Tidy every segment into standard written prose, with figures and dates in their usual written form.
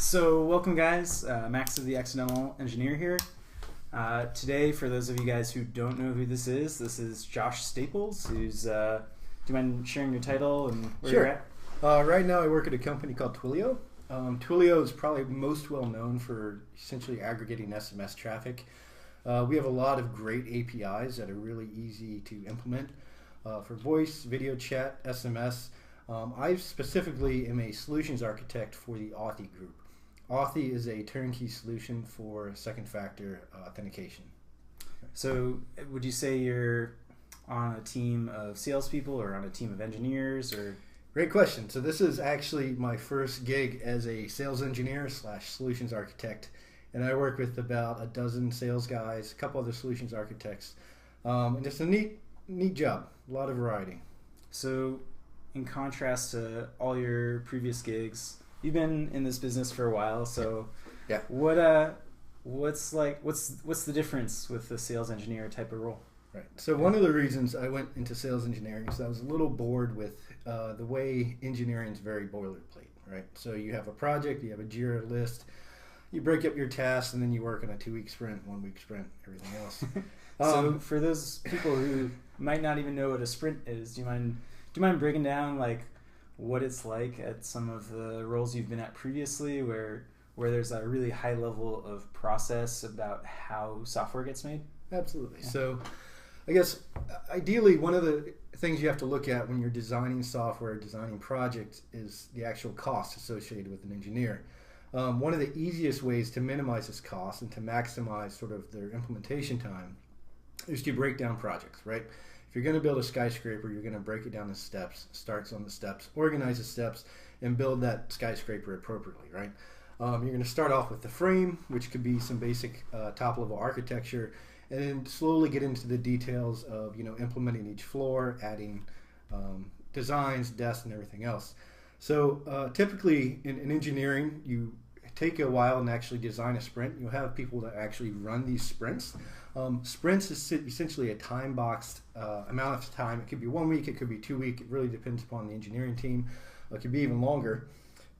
So welcome guys, Max of the Accidental Engineer here. Today, for those of you guys who don't know who this is Josh Staples, who's, do you mind sharing your title and where you're at? Right now I work at a company called Twilio. Twilio is probably most well known for essentially aggregating SMS traffic. We have a lot of great APIs that are really easy to implement for voice, video chat, SMS. I specifically am a solutions architect for the Authy group. Authy is a turnkey solution for second factor authentication. So would you say you're on a team of salespeople or on a team of engineers? Or Great question. So this is actually my first gig as a sales engineer / solutions architect, and I work with about a dozen sales guys, a couple other solutions architects, and it's a neat job, a lot of variety. So in contrast to all your previous gigs, you've been in this business for a while, so yeah. What's the difference with the sales engineer type of role? Right. So one of the reasons I went into sales engineering is I was a little bored with the way engineering is very boilerplate, right? So you have a project, you have a JIRA list, you break up your tasks, and then you work on a 2-week sprint, 1-week sprint, everything else. So for those people who might not even know what a sprint is, do you mind breaking down like what it's like at some of the roles you've been at previously, where there's a really high level of process about how software gets made? Absolutely. Yeah. So I guess ideally one of the things you have to look at when you're designing software, designing projects, is the actual cost associated with an engineer. One of the easiest ways to minimize this cost and to maximize sort of their implementation time is to break down projects, right? If you're going to build a skyscraper, you're going to break it down to steps, starts on the steps, organize the steps, and build that skyscraper appropriately, right? You're going to start off with the frame, which could be some basic top-level architecture, and then slowly get into the details of implementing each floor, adding designs, desks, and everything else. So typically in engineering, you take a while and actually design a sprint. You'll have people that actually run these sprints. Sprints is essentially a time-boxed amount of time. It could be 1 week, it could be 2 weeks. It really depends upon the engineering team. It could be even longer.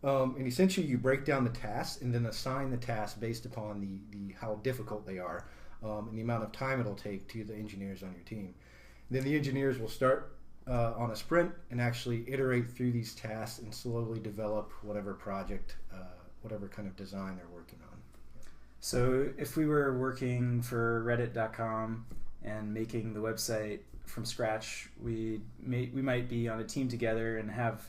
And essentially you break down the tasks and then assign the tasks based upon the how difficult they are and the amount of time it'll take to the engineers on your team. And then the engineers will start on a sprint and actually iterate through these tasks and slowly develop whatever project, whatever kind of design they're working on. So if we were working for Reddit.com and making the website from scratch, we might be on a team together and have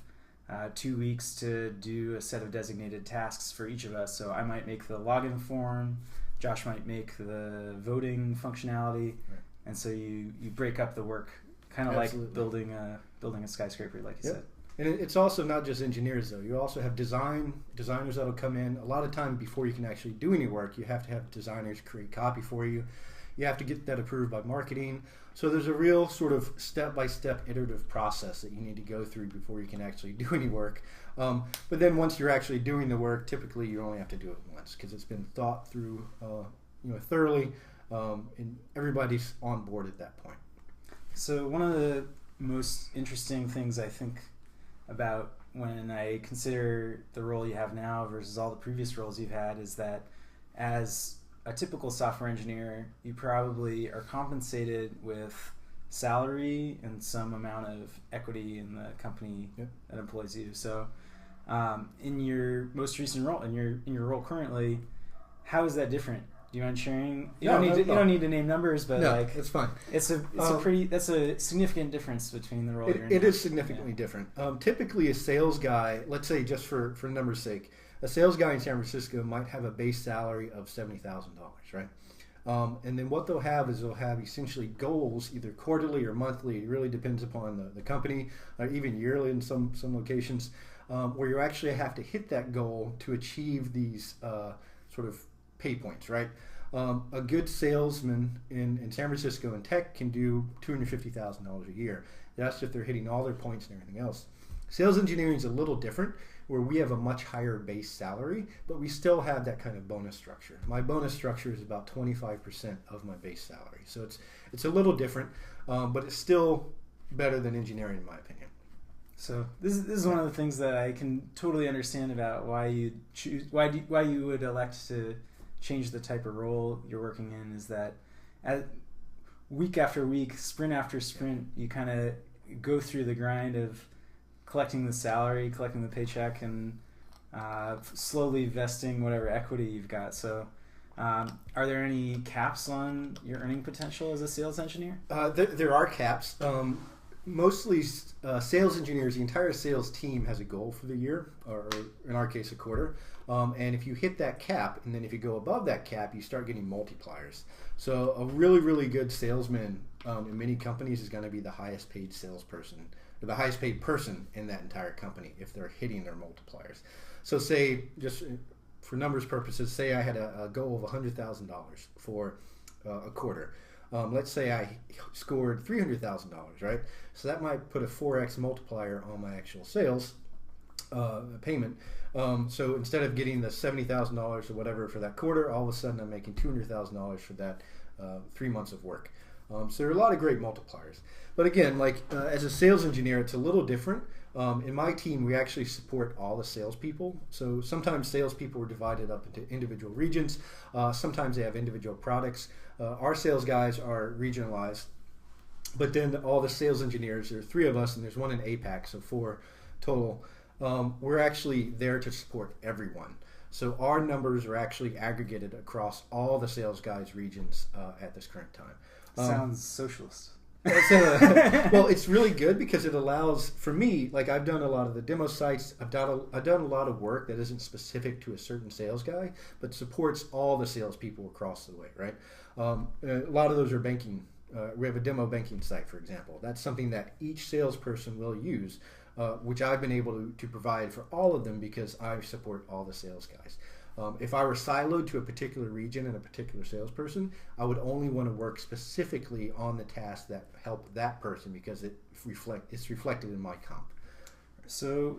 2 weeks to do a set of designated tasks for each of us. So I might make the login form, Josh might make the voting functionality, right. And so you break up the work, kind of like building a skyscraper, like you said. And it's also not just engineers, though. You also have designers that'll come in. A lot of time before you can actually do any work, you have to have designers create copy for you. You have to get that approved by marketing. So there's a real sort of step-by-step iterative process that you need to go through before you can actually do any work. But then once you're actually doing the work, typically you only have to do it once because it's been thought through thoroughly, and everybody's on board at that point. So one of the most interesting things I think about when I consider the role you have now versus all the previous roles you've had is that as a typical software engineer, you probably are compensated with salary and some amount of equity in the company that employs you. So in your most recent role, in your role currently, how is that different? Do you mind sharing? You don't need to name numbers, but no, it's fine. That's a significant difference between the role you're in. It is significantly different. Typically, a sales guy, let's say just for numbers' sake, a sales guy in San Francisco might have a base salary of $70,000, right? And then what they'll have is they'll have essentially goals, either quarterly or monthly. It really depends upon the company, or even yearly in some locations, where you actually have to hit that goal to achieve these sort of pay points, right? A good salesman in San Francisco in tech can do $250,000 a year. That's if they're hitting all their points and everything else. Sales engineering is a little different, where we have a much higher base salary, but we still have that kind of bonus structure. My bonus structure is about 25% of my base salary. So it's a little different, but it's still better than engineering in my opinion. So this is one of the things that I can totally understand about why you choose why you would elect to change the type of role you're working in, is that at week after week, sprint after sprint, you kind of go through the grind of collecting the salary, collecting the paycheck, and slowly vesting whatever equity you've got. So are there any caps on your earning potential as a sales engineer? There are caps. Mostly sales engineers, the entire sales team has a goal for the year, or in our case, a quarter. And if you hit that cap, and then if you go above that cap, you start getting multipliers. So a really, really good salesman in many companies is going to be the highest paid salesperson, or the highest paid person in that entire company if they're hitting their multipliers. So say, just for numbers purposes, say I had a goal of $100,000 for a quarter. Let's say I scored $300,000, right? So that might put a 4x multiplier on my actual sales payment. So instead of getting the $70,000 or whatever for that quarter, all of a sudden I'm making $200,000 for that 3 months of work. So there are a lot of great multipliers. But again, as a sales engineer, it's a little different. In my team, we actually support all the salespeople. So sometimes salespeople are divided up into individual regions. Sometimes they have individual products. Our sales guys are regionalized. But then all the sales engineers, there are 3 of us, and there's 1 in APAC, so 4 total. We're actually there to support everyone. So our numbers are actually aggregated across all the sales guys' regions at this current time. Sounds socialist. Well, it's really good because it allows, for me, I've done a lot of the demo sites. I've done a lot of work that isn't specific to a certain sales guy, but supports all the salespeople across the way, right? A lot of those are banking. We have a demo banking site, for example. That's something that each salesperson will use, which I've been able to provide for all of them because I support all the sales guys. If I were siloed to a particular region and a particular salesperson, I would only want to work specifically on the tasks that help that person because it's reflected in my comp. So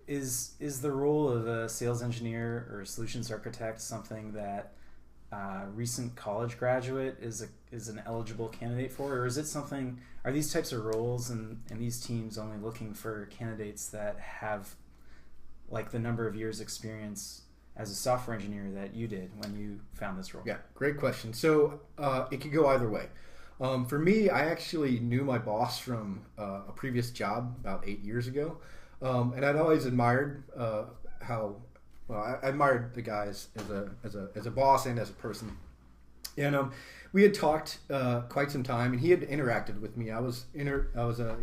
is the role of a sales engineer or a solutions architect something that recent college graduate is an eligible candidate for, or is it something, are these types of roles and these teams only looking for candidates that have the number of years experience as a software engineer that you did when you found this role? Yeah, great question. So it could go either way. For me, I actually knew my boss from a previous job about 8 years ago, and I'd always admired I admired the guys as a boss and as a person. And we had talked quite some time, and he had interacted with me. I was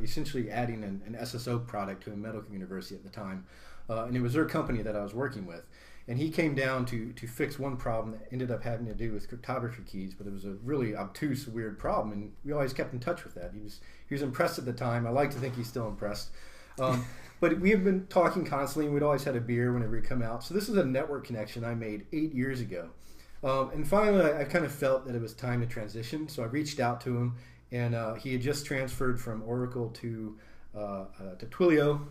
essentially adding an SSO product to a medical university at the time, and it was their company that I was working with. And he came down to fix one problem that ended up having to do with cryptography keys, but it was a really obtuse, weird problem, and we always kept in touch with that. He was impressed at the time. I like to think he's still impressed. But we have been talking constantly, and we'd always had a beer whenever he'd come out. So this is a network connection I made 8 years ago. And finally, I kind of felt that it was time to transition, so I reached out to him, and he had just transferred from Oracle to Twilio,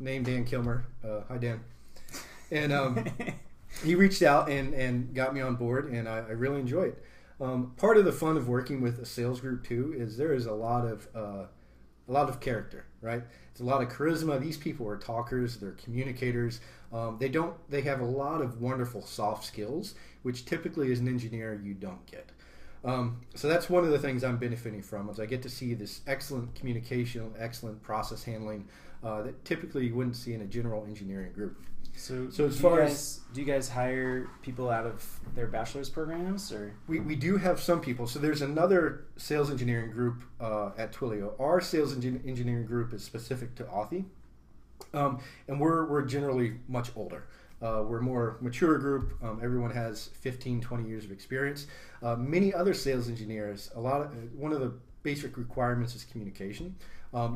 named Dan Kilmer. Hi, Dan. And he reached out and got me on board, and I really enjoy it. Part of the fun of working with a sales group too is there is a lot of character, right? It's a lot of charisma. These people are talkers, they're communicators. They have a lot of wonderful soft skills, which typically as an engineer you don't get. So that's one of the things I'm benefiting from, is I get to see this excellent communication, excellent process handling that typically you wouldn't see in a general engineering group. So do you guys hire people out of their bachelor's programs, or? We do have some people. So there's another sales engineering group at Twilio. Our sales engineering group is specific to Authy, and we're generally much older. We're a more mature group. Everyone has 15, 20 years of experience. Many other sales engineers, one of the basic requirements is communication.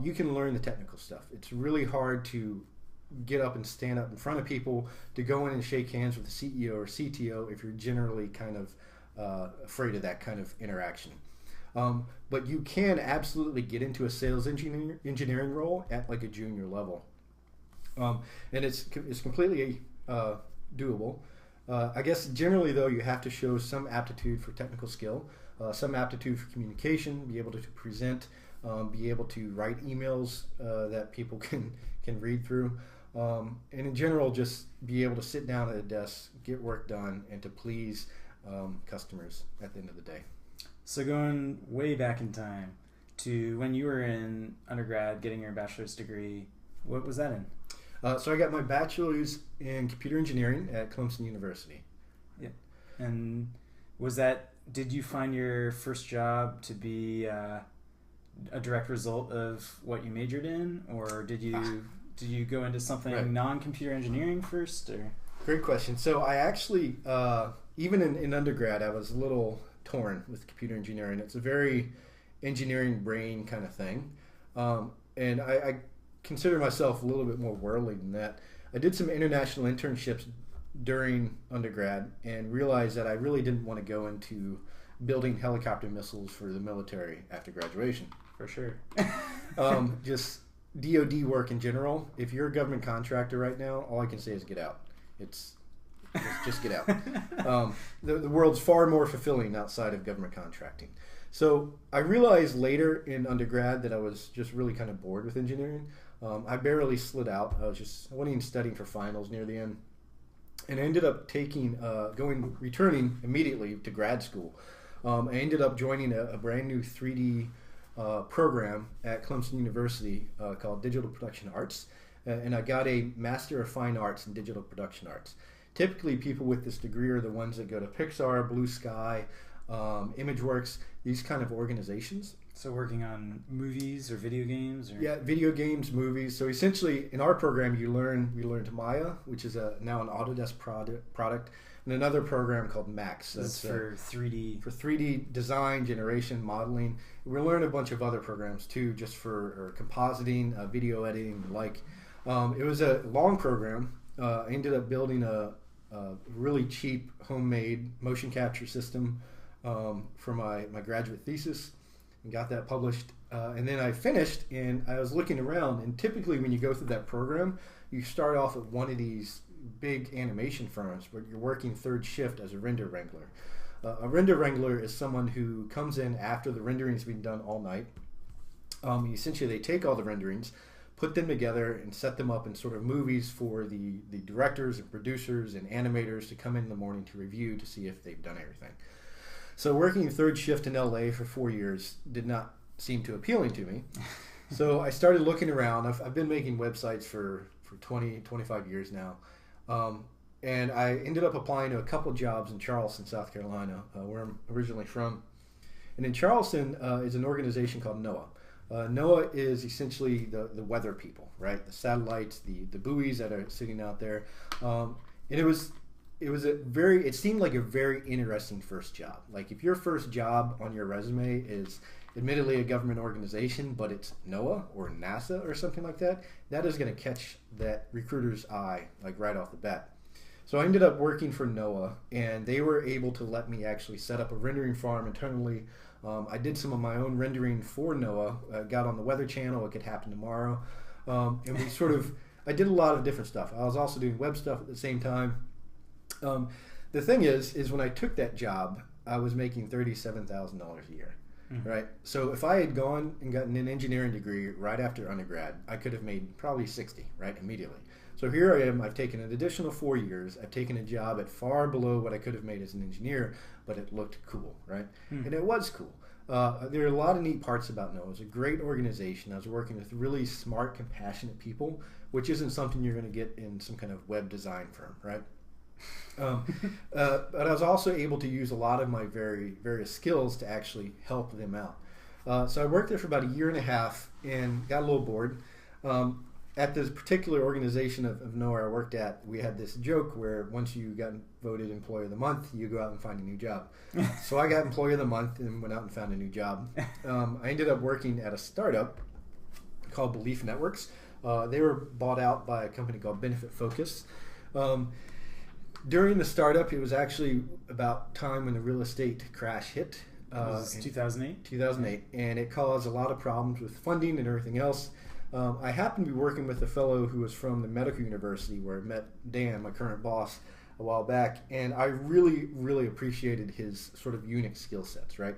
You can learn the technical stuff. It's really hard to get up and stand up in front of people, to go in and shake hands with the CEO or CTO if you're generally kind of afraid of that kind of interaction. But you can absolutely get into a sales engineering role at a junior level. And it's completely doable. I guess generally though you have to show some aptitude for technical skill, some aptitude for communication, be able to present be able to write emails that people can read through, and in general, just be able to sit down at a desk, get work done, and to please customers at the end of the day. So going way back in time to when you were in undergrad getting your bachelor's degree, what was that in? So I got my bachelor's in computer engineering at Clemson University. Yeah. And did you find your first job to be a direct result of what you majored in, or did you go into something non-computer engineering first? Or? Great question. So I actually, even in undergrad, I was a little torn with computer engineering. It's a very engineering brain kind of thing. And I consider myself a little bit more worldly than that. I did some international internships during undergrad and realized that I really didn't want to go into building helicopter missiles for the military after graduation. For sure. Just DoD work in general. If you're a government contractor right now, all I can say is get out. Just get out. The world's far more fulfilling outside of government contracting. So I realized later in undergrad that I was just really kind of bored with engineering. I barely slid out. I wasn't even studying for finals near the end. And I ended up returning immediately to grad school. I ended up joining a brand new 3D program at Clemson University called Digital Production Arts. And I got a Master of Fine Arts in Digital Production Arts. Typically, people with this degree are the ones that go to Pixar, Blue Sky, ImageWorks, these kind of organizations. So working on movies or video games? Or? Yeah, video games, movies. So essentially, in our program, we learned Maya, which is now an Autodesk product, and another program called Max. That's for 3D. For 3D design, generation, modeling. We learn a bunch of other programs too, just for compositing, video editing, and the like. It was a long program. I ended up building a really cheap homemade motion capture system for my graduate thesis and got that published. And then I finished, and I was looking around, and typically when you go through that program, you start off at one of these big animation firms where you're working third shift as a render wrangler. A render wrangler is someone who comes in after the rendering's been done all night. Essentially, they take all the renderings, put them together, and set them up in sort of movies for the directors and producers and animators to come in the morning to review to see if they've done everything. So working third shift in LA for 4 years did not seem too appealing to me. So I started looking around. I've been making websites for 20, 25 years now. And I ended up applying to a couple jobs in Charleston, South Carolina, where I'm originally from. And in Charleston is an organization called NOAA. NOAA is essentially the weather people, right? The satellites, the buoys that are sitting out there. And it seemed like a very interesting first job. Like if your first job on your resume is admittedly a government organization, but it's NOAA or NASA or something like that, that is going to catch that recruiter's eye like right off the bat. So I ended up working for NOAA, and they were able to let me actually set up a rendering farm internally. I did some of my own rendering for NOAA, got on the Weather Channel, It Could Happen Tomorrow, and I did a lot of different stuff. I was also doing web stuff at the same time. The thing is when I took that job, I was making $37,000 a year, right? So if I had gone and gotten an engineering degree right after undergrad, I could have made probably 60, right, immediately. So here I am, I've taken an additional 4 years, I've taken a job at far below what I could have made as an engineer, but it looked cool, right? And it was cool. There are a lot of neat parts about NOAA. It was a great organization. I was working with really smart, compassionate people, which isn't something you're going to get in some kind of web design firm, right? But I was also able to use a lot of my various skills to actually help them out. So I worked there for about a year and a half and got a little bored. At this particular organization of NOAA I worked at, we had this joke where once you got voted Employee of the Month, you go out and find a new job. So I got Employee of the Month and went out and found a new job. I ended up working at a startup called Belief Networks. They were bought out by a company called Benefit Focus. During the startup, it was actually about time when the real estate crash hit. It was 2008? 2008, and it caused a lot of problems with funding and everything else. I happened to be working with a fellow who was from the medical university where I met Dan, my current boss, a while back, and I really, really appreciated his sort of unique skill sets, right?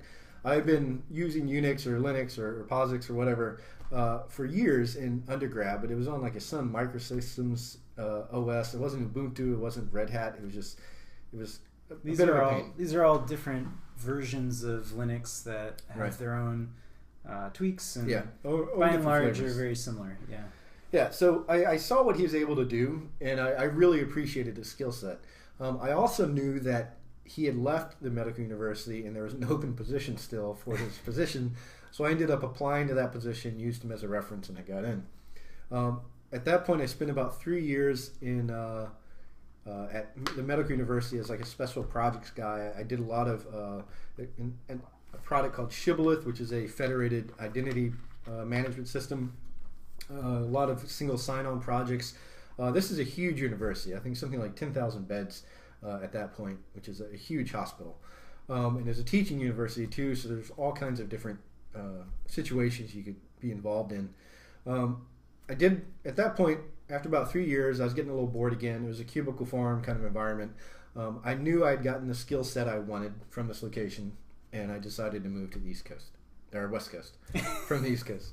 I've been using Unix or Linux or POSIX or whatever for years in undergrad, but it was on like a Sun Microsystems OS. It wasn't Ubuntu. It wasn't Red Hat. It was a bit of a pain. These are all different versions of Linux that have their own tweaks, and by and large are very similar. Yeah, so I saw what he was able to do, and I really appreciated his skill set. I also knew that he had left the medical university and there was an open position still for his position, so I ended up applying to that position, used him as a reference, and I got in. At that point, I spent about 3 years at the medical university as like a special projects guy. I did a lot of a product called Shibboleth, which is a federated identity management system. A lot of single sign-on projects. This is a huge university. I think something like 10,000 beds at that point, which is a huge hospital. And there's a teaching university too, so there's all kinds of different situations you could be involved in. I did, at that point, after about 3 years, I was getting a little bored again. It was a cubicle farm kind of environment. I knew I'd gotten the skill set I wanted from this location, and I decided to move to the East Coast, or West Coast, from the East Coast.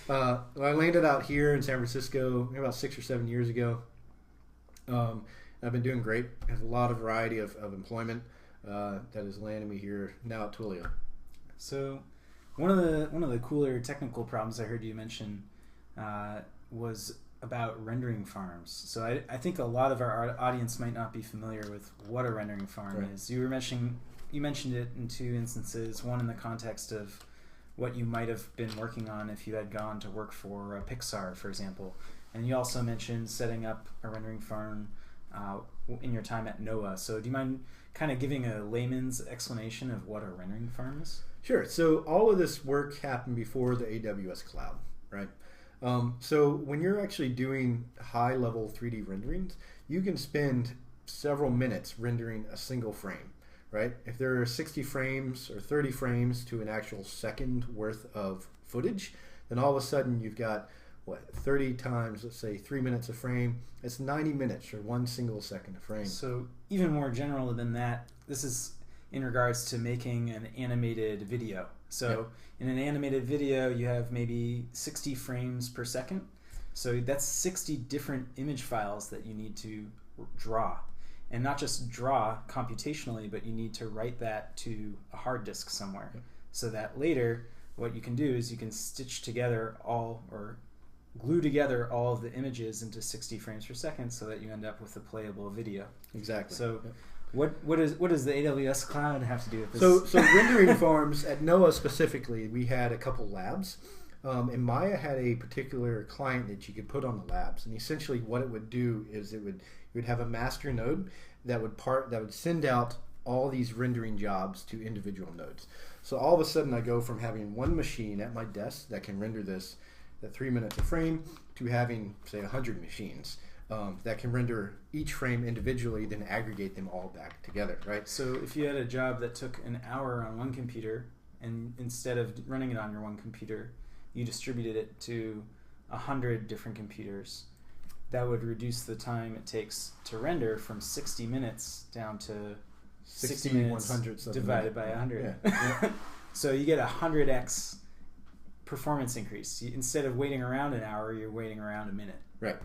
I landed out here in San Francisco about 6 or 7 years ago. I've been doing great. I have a lot of variety of employment that has landed me here now at Twilio. So one of the cooler technical problems I heard you mention was about rendering farms. So I think a lot of our audience might not be familiar with what a rendering farm is. You mentioned it in two instances, one in the context of what you might have been working on if you had gone to work for Pixar, for example. And you also mentioned setting up a rendering farm in your time at NOAA. So do you mind kind of giving a layman's explanation of what a rendering farm is? Sure. So all of this work happened before the AWS cloud, right? So when you're actually doing high-level 3D renderings, you can spend several minutes rendering a single frame. Right? If there are 60 frames or 30 frames to an actual second worth of footage, then all of a sudden you've got, 30 times, let's say 3 minutes a frame. It's 90 minutes for 1 single second of frame. So even more general than that, this is in regards to making an animated video. So in an animated video, you have maybe 60 frames per second. So that's 60 different image files that you need to draw. And not just draw computationally, but you need to write that to a hard disk somewhere. So that later, what you can do is you can stitch together or glue together all of the images into 60 frames per second so that you end up with a playable video. Exactly. So what does the AWS cloud have to do with this? So rendering farms at NOAA specifically, we had a couple labs. And Maya had a particular client that you could put on the labs, and essentially what it would do is you would have a master node that would send out all these rendering jobs to individual nodes. So all of a sudden I go from having one machine at my desk that can render this at 3 minutes a frame to having, say, 100 machines that can render each frame individually, then aggregate them all back together, right? So if you had a job that took an hour on one computer, and instead of running it on your one computer, you distributed it to 100 different computers, that would reduce the time it takes to render from 60 minutes down to 60 minutes divided by 100. Yeah. So you get a 100x performance increase. Instead of waiting around an hour, you're waiting around a minute. Right.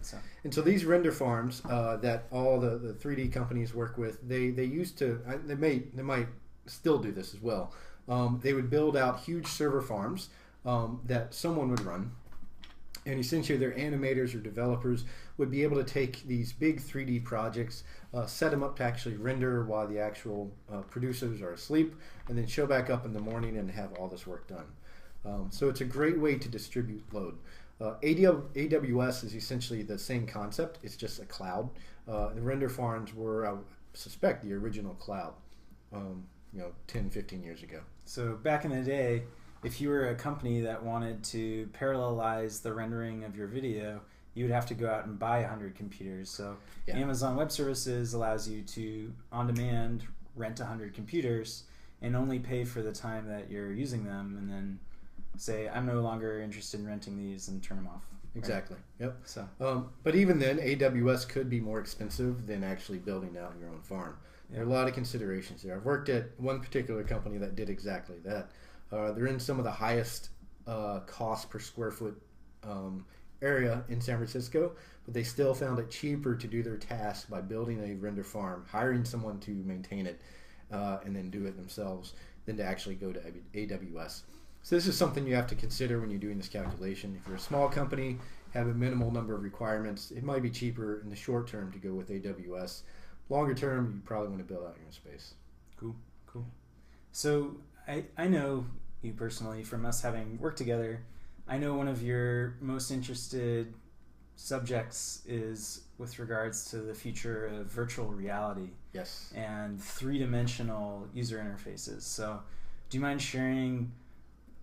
And so these render farms that all the 3D companies work with, they used to, they might still do this as well. They would build out huge server farms that someone would run, and essentially their animators or developers would be able to take these big 3D projects, set them up to actually render while the actual producers are asleep, and then show back up in the morning and have all this work done. So it's a great way to distribute load. AWS is essentially the same concept. It's just a cloud. The render farms were, I suspect, the original cloud 10, 15 years ago. So back in the day, if you were a company that wanted to parallelize the rendering of your video, you would have to go out and buy 100 computers. So Amazon Web Services allows you to, on demand, rent 100 computers and only pay for the time that you're using them, and then say, I'm no longer interested in renting these, and turn them off. Exactly. Right? Yep. So, but even then, AWS could be more expensive than actually building out your own farm. There are a lot of considerations there. I've worked at one particular company that did exactly that. They're in some of the highest cost per square foot area in San Francisco, but they still found it cheaper to do their task by building a render farm, hiring someone to maintain it, and then do it themselves than to actually go to AWS. So this is something you have to consider when you're doing this calculation. If you're a small company, have a minimal number of requirements, it might be cheaper in the short term to go with AWS. Longer term, you probably want to build out your own space. Cool. So I know you personally from us having worked together. I know one of your most interested subjects is with regards to the future of virtual reality. Yes. And three-dimensional user interfaces. So do you mind sharing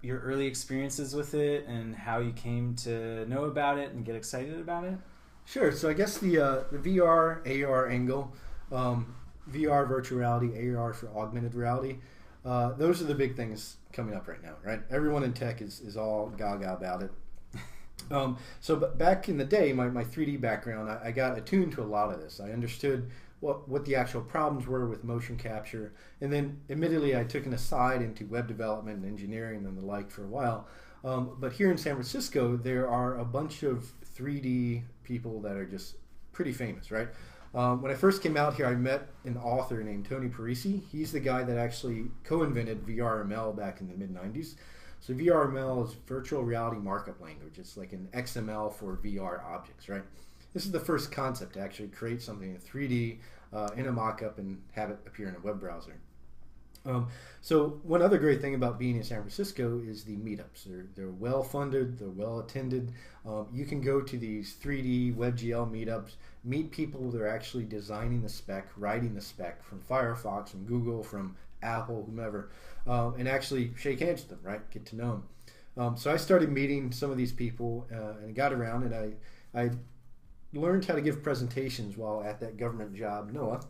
your early experiences with it and how you came to know about it and get excited about it? Sure. So I guess the VR, AR angle, VR, virtual reality, AR for augmented reality, those are the big things coming up right now, right? Everyone in tech is all gaga about it. So back in the day, my 3D background, I got attuned to a lot of this. I understood what the actual problems were with motion capture, and then admittedly I took an aside into web development and engineering and the like for a while. But here in San Francisco, there are a bunch of 3D people that are just pretty famous, right? When I first came out here, I met an author named Tony Parisi. He's the guy that actually co-invented VRML back in the mid-90s. So VRML is virtual reality markup language. It's like an XML for VR objects, right? This is the first concept to actually create something in 3D in a mockup and have it appear in a web browser. So one other great thing about being in San Francisco is the meetups. They're well funded, they're well attended. You can go to these 3D WebGL meetups, meet people that are actually designing the spec, writing the spec from Firefox, from Google, from Apple, whomever, and actually shake hands with them, right? Get to know them. So I started meeting some of these people and got around, and I learned how to give presentations while at that government job, NOAA.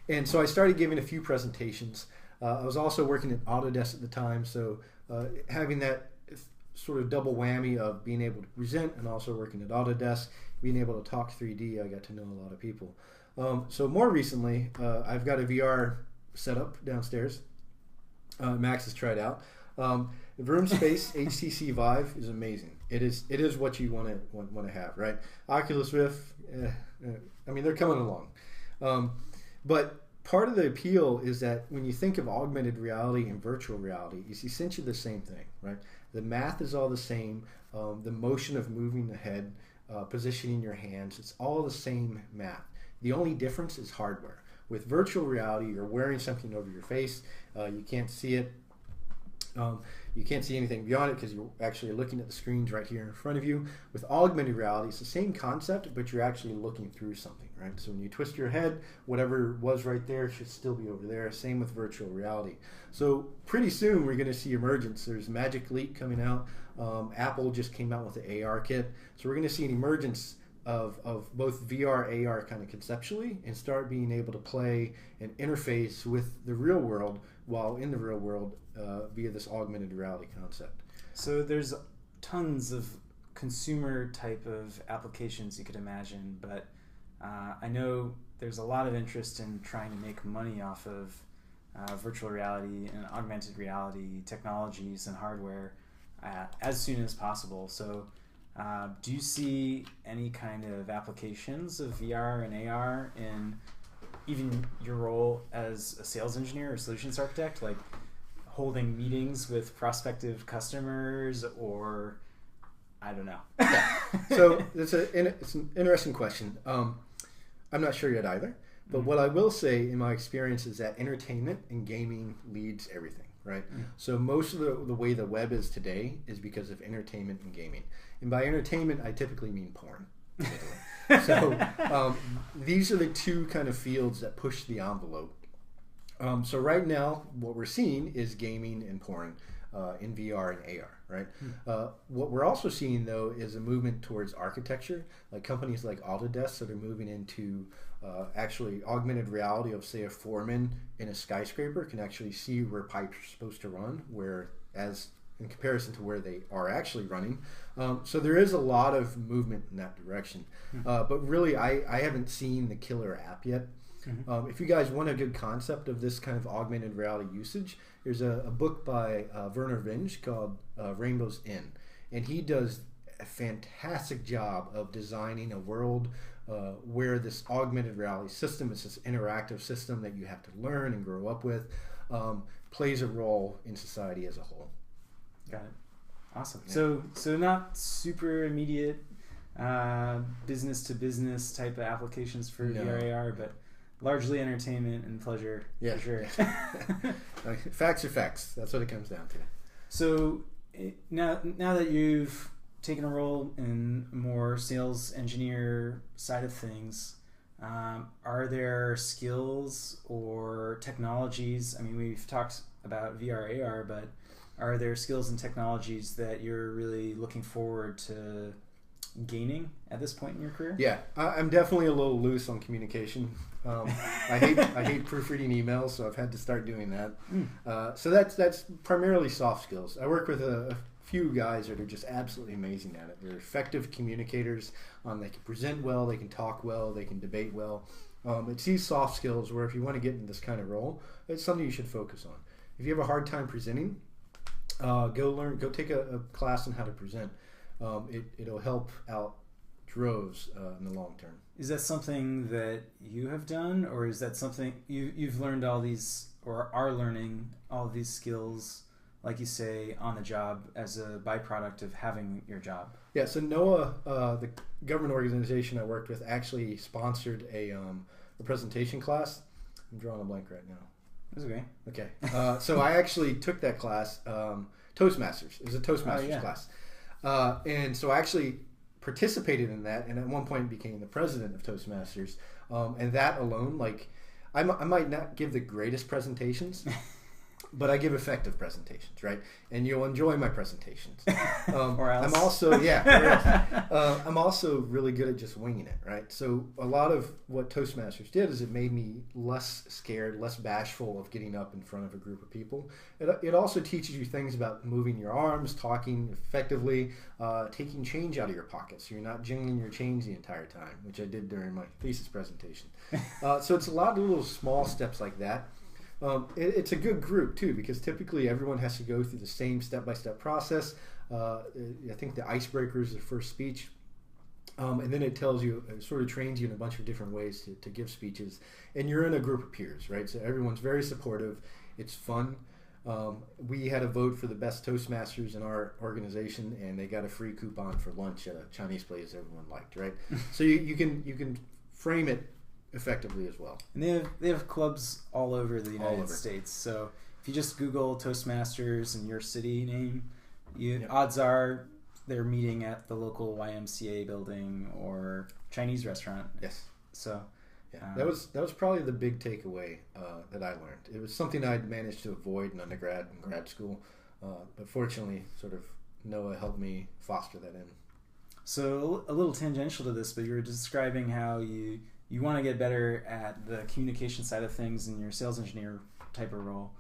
And so I started giving a few presentations. I was also working at Autodesk at the time, so having that sort of double whammy of being able to present and also working at Autodesk, being able to talk 3D, I got to know a lot of people. So more recently, I've got a VR setup downstairs. Max has tried out. The room space HTC Vive is amazing. It is what you want to have, right? Oculus Rift, I mean, they're coming along. But part of the appeal is that when you think of augmented reality and virtual reality, it's essentially the same thing, right? The math is all the same. The motion of moving the head, positioning your hands, it's all the same math. The only difference is hardware. With virtual reality, you're wearing something over your face. You can't see it. You can't see anything beyond it because you're actually looking at the screens right here in front of you. With augmented reality, it's the same concept, but you're actually looking through something, right? So when you twist your head, whatever was right there should still be over there. Same with virtual reality. So pretty soon we're going to see emergence. There's Magic Leap coming out. Apple just came out with the AR kit. So we're going to see an emergence of both VR, AR kind of conceptually, and start being able to play and interface with the real world while in the real world via this augmented reality concept. So there's tons of consumer type of applications you could imagine, but I know there's a lot of interest in trying to make money off of virtual reality and augmented reality technologies and hardware as soon as possible. So do you see any kind of applications of VR and AR in even your role as a sales engineer or solutions architect, like holding meetings with prospective customers, or I don't know? So it's an interesting question. I'm not sure yet either, but what I will say in my experience is that entertainment and gaming leads everything, right? So most of the way the web is today is because of entertainment and gaming. And by entertainment, I typically mean porn. So these are the two kind of fields that push the envelope. So right now, what we're seeing is gaming and porn in VR and AR, right? What we're also seeing, though, is a movement towards architecture, like companies like Autodesk that are moving into actually augmented reality of, say, a foreman in a skyscraper can actually see where pipes are supposed to run, whereas in comparison to where they are actually running. So there is a lot of movement in that direction. But really, I haven't seen the killer app yet. If you guys want a good concept of this kind of augmented reality usage, there's a book by Werner Vinge called Rainbow's Inn, and he does a fantastic job of designing a world where this augmented reality system is this interactive system that you have to learn and grow up with, plays a role in society as a whole. Got it. Awesome. Yeah. So not super immediate business to business type of applications for VR AR, but largely entertainment and pleasure. Yeah, for sure. Facts are facts. That's what it comes down to. So now that you've taken a role in more sales engineer side of things, are there skills or technologies? I mean, we've talked about VR AR, but are there skills and technologies that you're really looking forward to gaining at this point in your career? Yeah, I'm definitely a little loose on communication. I hate proofreading emails, so I've had to start doing that. So that's primarily soft skills. I work with a few guys that are just absolutely amazing at it. They're effective communicators. They can present well, they can talk well, they can debate well. It's these soft skills where if you want to get in this kind of role, it's something you should focus on. If you have a hard time presenting, go take a class on how to present. It'll help out droves in the long term. Is that something that you have done, or is that something you've learned all these, or are learning all of these skills, like you say, on the job as a byproduct of having your job? Yeah, so NOAA, the government organization I worked with, actually sponsored a presentation class. I'm drawing a blank right now. That's okay. Okay. So I actually took that class, Toastmasters. It was a Toastmasters class. And so I actually participated in that, and at one point became the president of Toastmasters. And that alone, like, I might not give the greatest presentations, but I give effective presentations, right? And you'll enjoy my presentations. Or else. I'm also, I'm also really good at just winging it, right? So a lot of what Toastmasters did is it made me less scared, less bashful of getting up in front of a group of people. It also teaches you things about moving your arms, talking effectively, taking change out of your pockets. So you're not jingling your change the entire time, which I did during my thesis presentation. So it's a lot of little small steps like that. It's a good group too, because typically everyone has to go through the same step-by-step process. I think the icebreaker is the first speech, and then it sort of trains you in a bunch of different ways to give speeches, and you're in a group of peers, right? So everyone's very supportive. It's fun. We had a vote for the best Toastmasters in our organization, and they got a free coupon for lunch at a Chinese place everyone liked, right? So you can frame it effectively as well. And they have clubs all over the United States. So if you just Google Toastmasters and your city name, odds are they're meeting at the local YMCA building or Chinese restaurant. Yes. So that was probably the big takeaway that I learned. It was something I'd managed to avoid in undergrad and grad school, but fortunately, sort of NOAA helped me foster that in. So a little tangential to this, but you were describing how you want to get better at the communication side of things in your sales engineer type of role.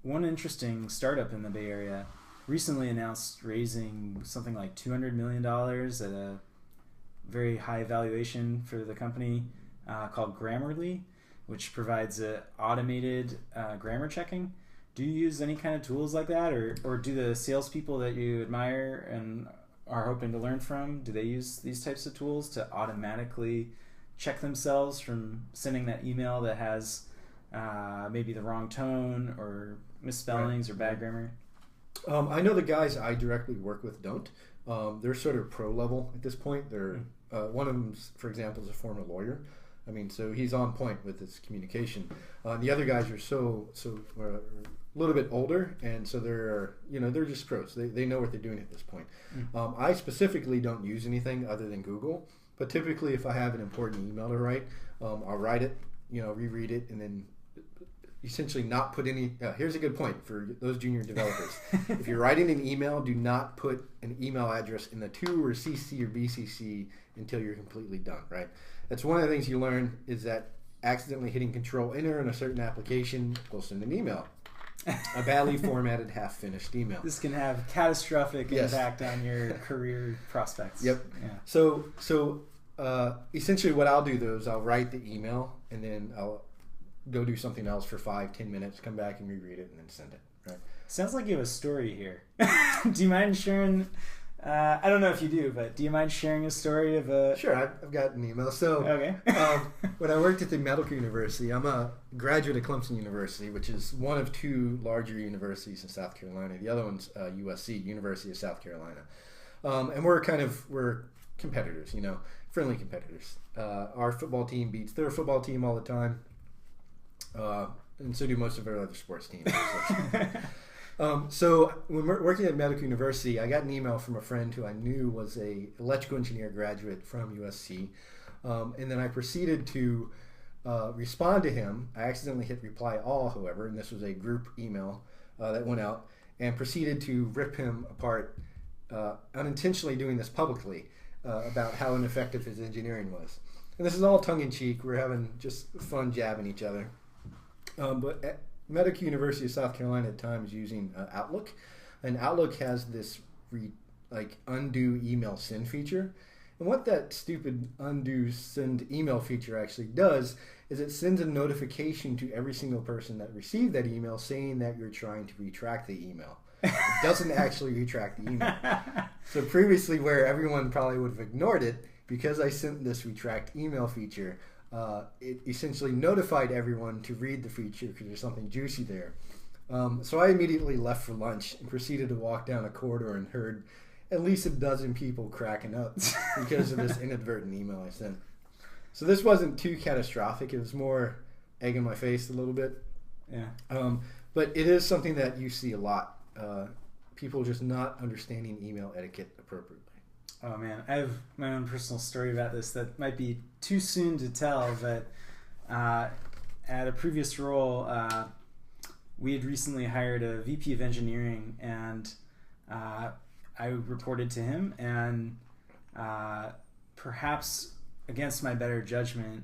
One interesting startup in the Bay Area recently announced raising something like $200 million at a very high valuation for the company called Grammarly, which provides automated grammar checking. Do you use any kind of tools like that, or do the salespeople that you admire and are hoping to learn from, do they use these types of tools to automatically check themselves from sending that email that has maybe the wrong tone or misspellings or bad grammar? I know the guys I directly work with don't. They're sort of pro level at this point. They're one of them, for example, is a former lawyer. I mean, so he's on point with his communication. The other guys are a little bit older, and so they're just pros. They know what they're doing at this point. I specifically don't use anything other than Google, but typically if I have an important email to write, I'll write it, reread it, and then essentially not put any. Here's a good point for those junior developers. If you're writing an email, do not put an email address in the to or CC or BCC until you're completely done, right? That's one of the things you learn, is that accidentally hitting Control-Enter in a certain application will send an email. A badly formatted, half-finished email. This can have catastrophic impact on your career prospects. Yep. Yeah. So essentially what I'll do though is I'll write the email and then I'll go do something else for 5-10 minutes, come back and reread it, and then send it. Right? Sounds like you have a story here. Do you mind sharing? I don't know if you do, but do you mind sharing a story of a... Sure, I've got an email. So okay. When I worked at the medical university, I'm a graduate of Clemson University, which is one of 2 larger universities in South Carolina. The other one's USC, University of South Carolina. And we're competitors, friendly competitors. Our football team beats their football team all the time. And so do most of our other sports teams. So when we're working at medical university, I got an email from a friend who I knew was a electrical engineer graduate from USC. And then I proceeded to respond to him. I accidentally hit reply all, however, and this was a group email that went out, and proceeded to rip him apart, unintentionally doing this publicly, about how ineffective his engineering was. And this is all tongue-in-cheek. We're having just fun jabbing each other. But at Medical University of South Carolina at times using Outlook, and Outlook has this undo email send feature. And what that stupid undo send email feature actually does is it sends a notification to every single person that received that email saying that you're trying to retract the email. It doesn't actually retract the email. So previously, where everyone probably would have ignored it, because I sent this retract email feature, it essentially notified everyone to read the feature because there's something juicy there. So I immediately left for lunch and proceeded to walk down a corridor and heard at least a dozen people cracking up because of this inadvertent email I sent. So this wasn't too catastrophic. It was more egg in my face a little bit. Yeah. But it is something that you see a lot. People just not understanding email etiquette appropriately. Oh man, I have my own personal story about this that might be too soon to tell, but at a previous role, we had recently hired a VP of engineering, and I reported to him, and perhaps against my better judgment,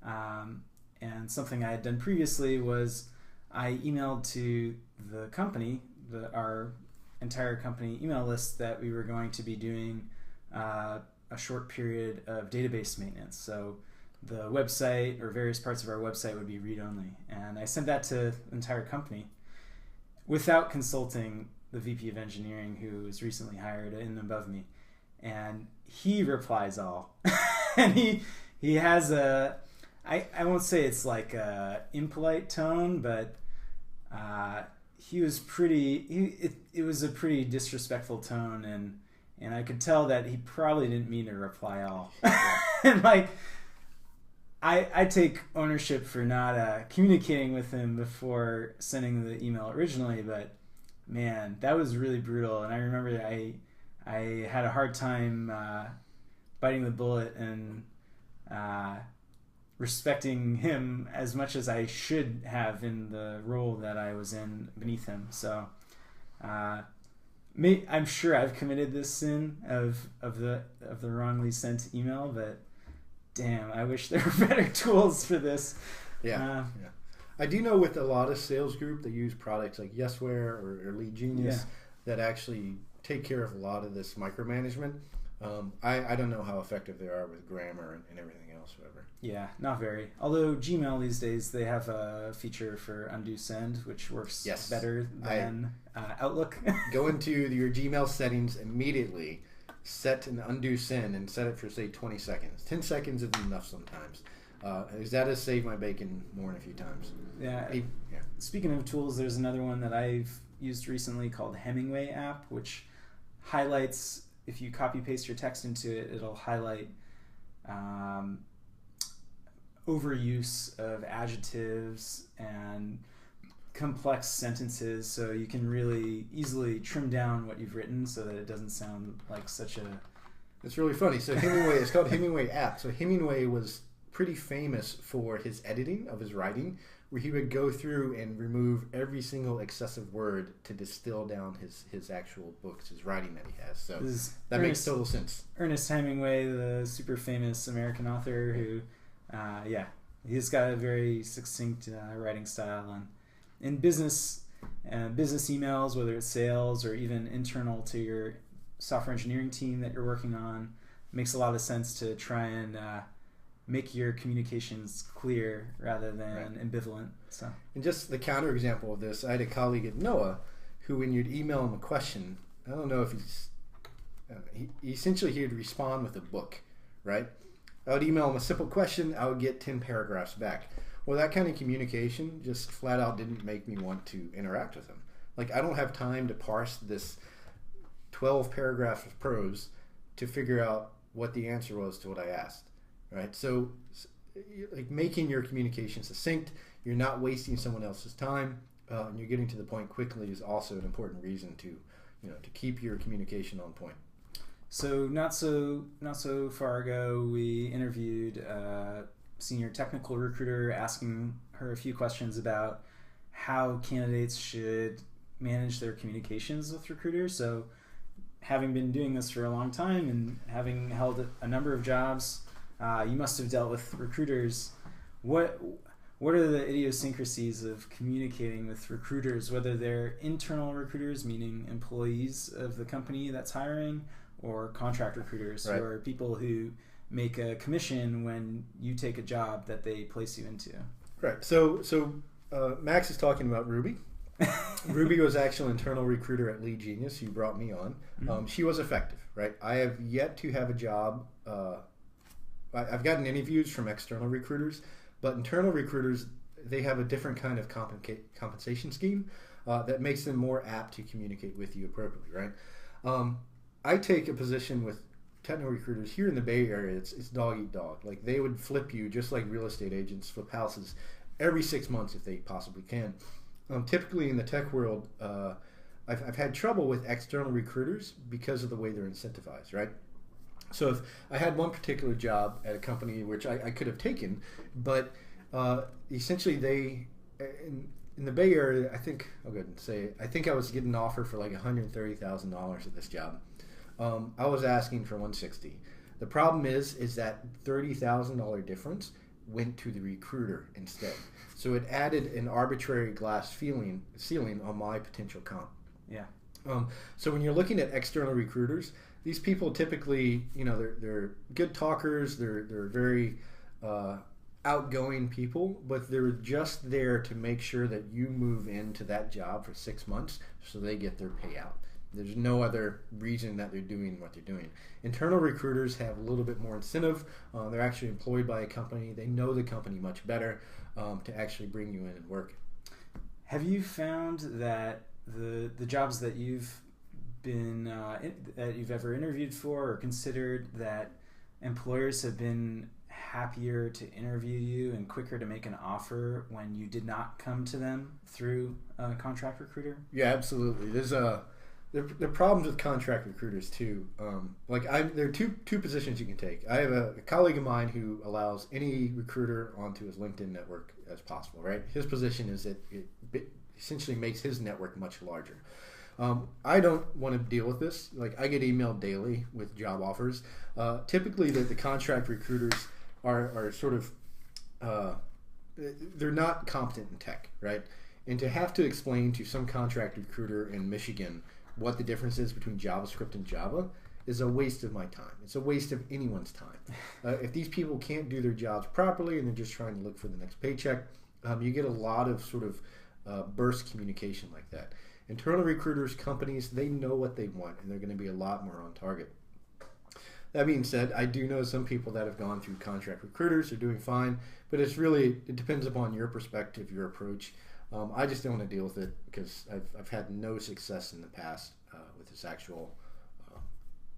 and something I had done previously was I emailed to the company, our entire company email list, that we were going to be doing a short period of database maintenance. So the website or various parts of our website would be read-only. And I sent that to the entire company without consulting the VP of engineering, who was recently hired in and above me. And he replies all. And he has I won't say it's like a impolite tone, but he was it was a pretty disrespectful tone, and I could tell that he probably didn't mean to reply all. And I take ownership for not communicating with him before sending the email originally, but man, that was really brutal. And I remember I had a hard time biting the bullet and respecting him as much as I should have in the role that I was in beneath him. So I'm sure I've committed this sin of the wrongly sent email, but damn, I wish there were better tools for this. Yeah. I do know with a lot of sales group, they use products like Yesware or Lead Genius that actually take care of a lot of this micromanagement. I don't know how effective they are with grammar and everything else, however. Yeah, not very. Although Gmail these days, they have a feature for undo send, which works better than Outlook. Go into your Gmail settings immediately, set an undo send, and set it for, say, 20 seconds. 10 seconds is enough sometimes. That has saved my bacon more than a few times. Yeah. Speaking of tools, there's another one that I've used recently called Hemingway app, which highlights, if you copy paste your text into it, it'll highlight overuse of adjectives and complex sentences, so you can really easily trim down what you've written so that it doesn't sound like such a... It's really funny. So Hemingway, it's called Hemingway app. So Hemingway was pretty famous for his editing of his writing, where he would go through and remove every single excessive word to distill down his actual books, his writing that he has. So that makes total sense. Ernest Hemingway, the super famous American author who, he's got a very succinct writing style. And in business emails, whether it's sales or even internal to your software engineering team that you're working on, makes a lot of sense to try and make your communications clear rather than ambivalent. So, and just the counterexample of this, I had a colleague at NOAA who, when you'd email him a question, I don't know if he would respond with a book, right? I would email him a simple question, I would get 10 paragraphs back. Well, that kind of communication just flat out didn't make me want to interact with him. Like, I don't have time to parse this 12 paragraphs of prose to figure out what the answer was to what I asked, right? So, like, making your communication succinct, you're not wasting someone else's time, and you're getting to the point quickly is also an important reason to, to keep your communication on point. So not so far ago, we interviewed a senior technical recruiter, asking her a few questions about how candidates should manage their communications with recruiters. So, having been doing this for a long time and having held a number of jobs, you must have dealt with recruiters. What are the idiosyncrasies of communicating with recruiters, whether they're internal recruiters, meaning employees of the company that's hiring, or contract recruiters, right, who are people who make a commission when you take a job that they place you into? Right. So Max is talking about Ruby. Ruby was actually an internal recruiter at Lead Genius who brought me on. Mm-hmm. She was effective, right? I have yet to have a job. I've gotten interviews from external recruiters, but internal recruiters, they have a different kind of compensation scheme that makes them more apt to communicate with you appropriately, right? I take a position with technical recruiters here in the Bay Area. It's dog eat dog. Like, they would flip you just like real estate agents flip houses every 6 months if they possibly can. Typically in the tech world, I've had trouble with external recruiters because of the way they're incentivized, right? So if I had one particular job at a company which I could have taken, but essentially they, in the Bay Area, I think I was getting an offer for like $130,000 at this job. I was asking for $160,000. The problem is that $30,000 difference went to the recruiter instead. So it added an arbitrary glass ceiling on my potential comp. Yeah. So when you're looking at external recruiters, these people typically, they're good talkers. They're very outgoing people, but they're just there to make sure that you move into that job for 6 months so they get their payout. There's no other reason that they're doing what they're doing. Internal recruiters have a little bit more incentive. They're actually employed by a company. They know the company much better to actually bring you in and work. Have you found that the jobs that you've been that you've ever interviewed for or considered, that employers have been happier to interview you and quicker to make an offer when you did not come to them through a contract recruiter? Yeah, absolutely. There are problems with contract recruiters too. There are two positions you can take. I have a colleague of mine who allows any recruiter onto his LinkedIn network as possible, right? His position is that it essentially makes his network much larger. I don't want to deal with this. Like, I get emailed daily with job offers. Typically, the contract recruiters are sort of, they're not competent in tech, right? And to have to explain to some contract recruiter in Michigan what the difference is between JavaScript and Java is a waste of my time. It's a waste of anyone's time. If these people can't do their jobs properly and they're just trying to look for the next paycheck, you get a lot of sort of burst communication like that. Internal recruiters, companies, they know what they want, and they're going to be a lot more on target. That being said, I do know some people that have gone through contract recruiters are doing fine, but it depends upon your perspective, your approach. I just don't want to deal with it because I've had no success in the past with this actual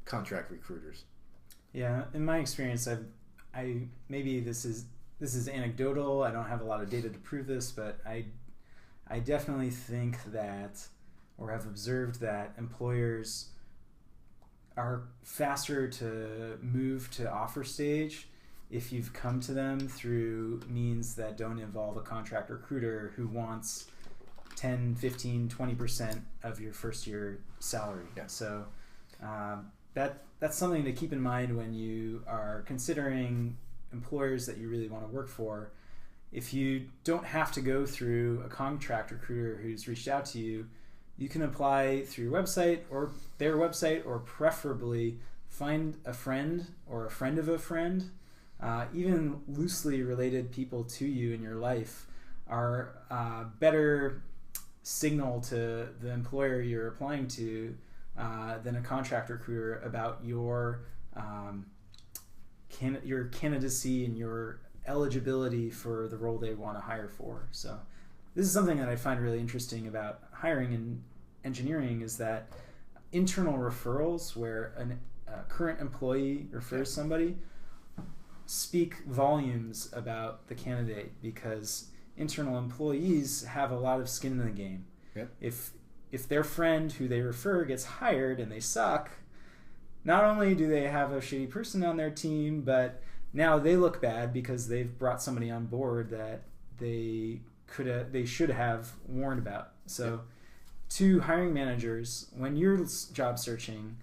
contract recruiters. Yeah, in my experience, I maybe this is anecdotal. I don't have a lot of data to prove this, but I definitely think that, or have observed that, employers are faster to move to offer stage if you've come to them through means that don't involve a contract recruiter who wants 10, 15, 20% of your first year salary. Yeah. So that's something to keep in mind when you are considering employers that you really want to work for. If you don't have to go through a contract recruiter who's reached out to you, you can apply through your website or their website, or preferably find a friend or a friend of a friend, even loosely related people to you in your life are better signal to the employer you're applying to than a contract recruiter about your candidacy and your eligibility for the role they want to hire for. So this is something that I find really interesting about hiring in engineering, is that internal referrals, where a current employee refers somebody, speak volumes about the candidate, because internal employees have a lot of skin in the game. Yep. If their friend who they refer gets hired and they suck, not only do they have a shitty person on their team, but now they look bad because they've brought somebody on board that they should have warned about. So to hiring managers, when you're job searching,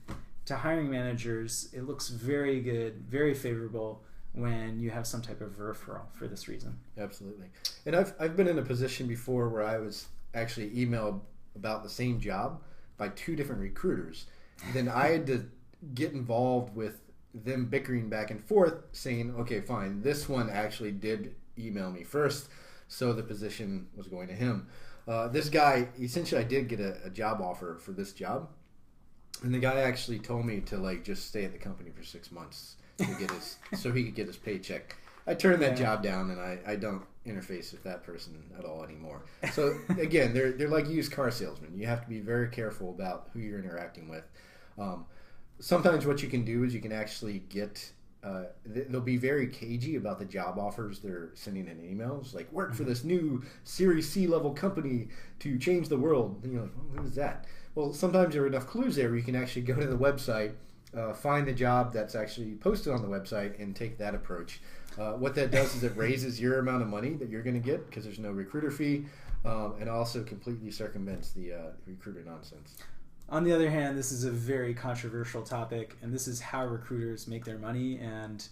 to hiring managers, it looks very good, very favorable when you have some type of referral for this reason. Absolutely. And I've been in a position before where I was actually emailed about the same job by 2 different recruiters. Then I had to get involved with them bickering back and forth, saying, okay, fine, this one actually did email me first, so the position was going to him. This guy, essentially, I did get a job offer for this job, and the guy actually told me to just stay at the company for 6 months to get so he could get his paycheck. I turned that job down, and I don't interface with that person at all anymore. So again, they're like used car salesmen. You have to be very careful about who you're interacting with. Sometimes what you can do is you can actually get they'll be very cagey about the job offers they're sending in emails, like work for this new Series C level company to change the world. And you're like, well, who is that? Well, sometimes there are enough clues there where you can actually go to the website, find the job that's actually posted on the website, and take that approach. What that does is it raises your amount of money that you're going to get because there's no recruiter fee, and also completely circumvents the recruiter nonsense. On the other hand, this is a very controversial topic, and this is how recruiters make their money. And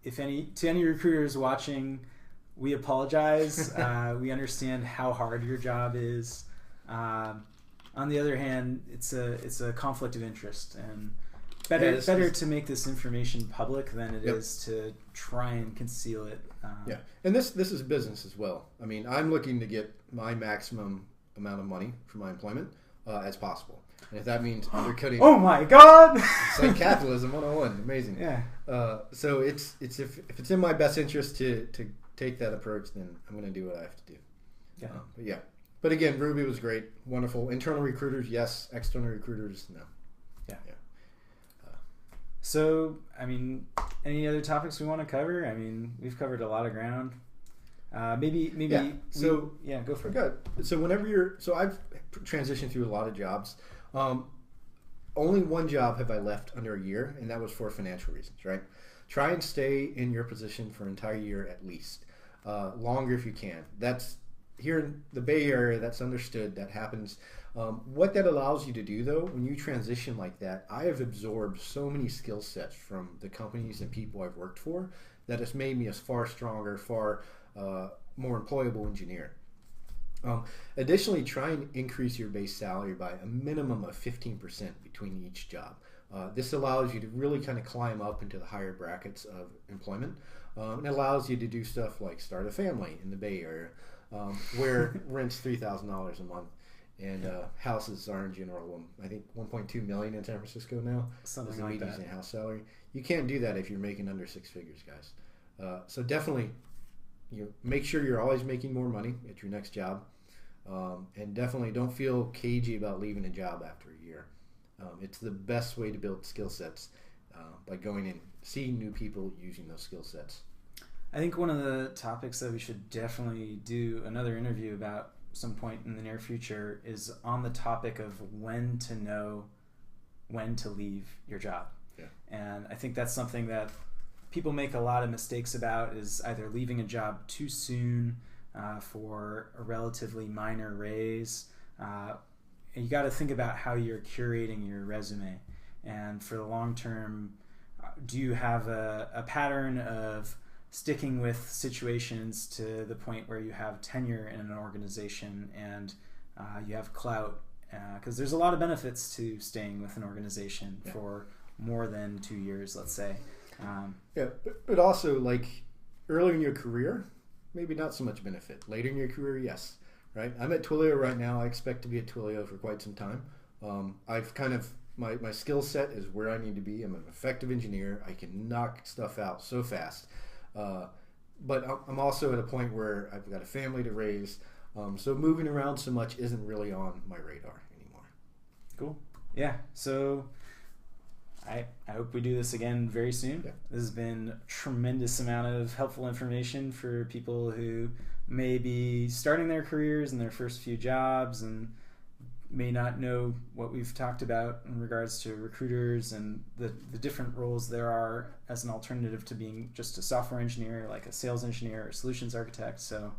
if any recruiters watching, we apologize. We understand how hard your job is. On the other hand, it's a conflict of interest, and better to make this information public than it is to try and conceal it. And this is business as well. I mean, I'm looking to get my maximum amount of money for my employment as possible. And if that means undercutting... Oh my God! It's like capitalism 101. Amazing. Yeah. So it's if it's in my best interest to take that approach, then I'm going to do what I have to do. Yeah. But again, Ruby was great. Wonderful. Internal recruiters, yes. External recruiters, no. Yeah. So, I mean, any other topics we want to cover? I mean, we've covered a lot of ground. Maybe. Go for it. Good. So I've transitioned through a lot of jobs. Only one job have I left under a year, and that was for financial reasons. Right. Try and stay in your position for an entire year at least. Longer if you can. That's here in the Bay Area. That's understood. That happens. What that allows you to do, though, when you transition like that, I have absorbed so many skill sets from the companies and people I've worked for that it's made me a far stronger, far more employable engineer. Additionally, try and increase your base salary by a minimum of 15% between each job. This allows you to really kind of climb up into the higher brackets of employment. It allows you to do stuff like start a family in the Bay Area, where rent's $3,000 a month. And houses are in general, I think, $1.2 million in San Francisco now. Something is the like median that. House salary. You can't do that if you're making under 6 figures, guys. So definitely, make sure you're always making more money at your next job, and definitely don't feel cagey about leaving a job after a year. It's the best way to build skill sets by going and seeing new people using those skill sets. I think one of the topics that we should definitely do another interview about some point in the near future is on the topic of when to know when to leave your job. Yeah. And I think that's something that people make a lot of mistakes about, is either leaving a job too soon for a relatively minor raise. And you got to think about how you're curating your resume. And for the long term, do you have a pattern of sticking with situations to the point where you have tenure in an organization and you have clout? Because there's a lot of benefits to staying with an organization for more than 2 years, let's say. Yeah, but also like earlier in your career, maybe not so much benefit. Later in your career, yes. Right? I'm at Twilio right now. I expect to be at Twilio for quite some time. I've kind of, my skill set is where I need to be. I'm an effective engineer. I can knock stuff out so fast. But I'm also at a point where I've got a family to raise. So moving around so much isn't really on my radar anymore. Cool. Yeah. So I hope we do this again very soon. Yeah. This has been a tremendous amount of helpful information for people who may be starting their careers in their first few jobs and may not know what we've talked about in regards to recruiters and the different roles there are as an alternative to being just a software engineer, like a sales engineer or solutions architect. So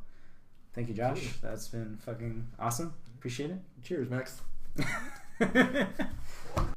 thank you, Josh. That's been fucking awesome. Appreciate it. Cheers, Max.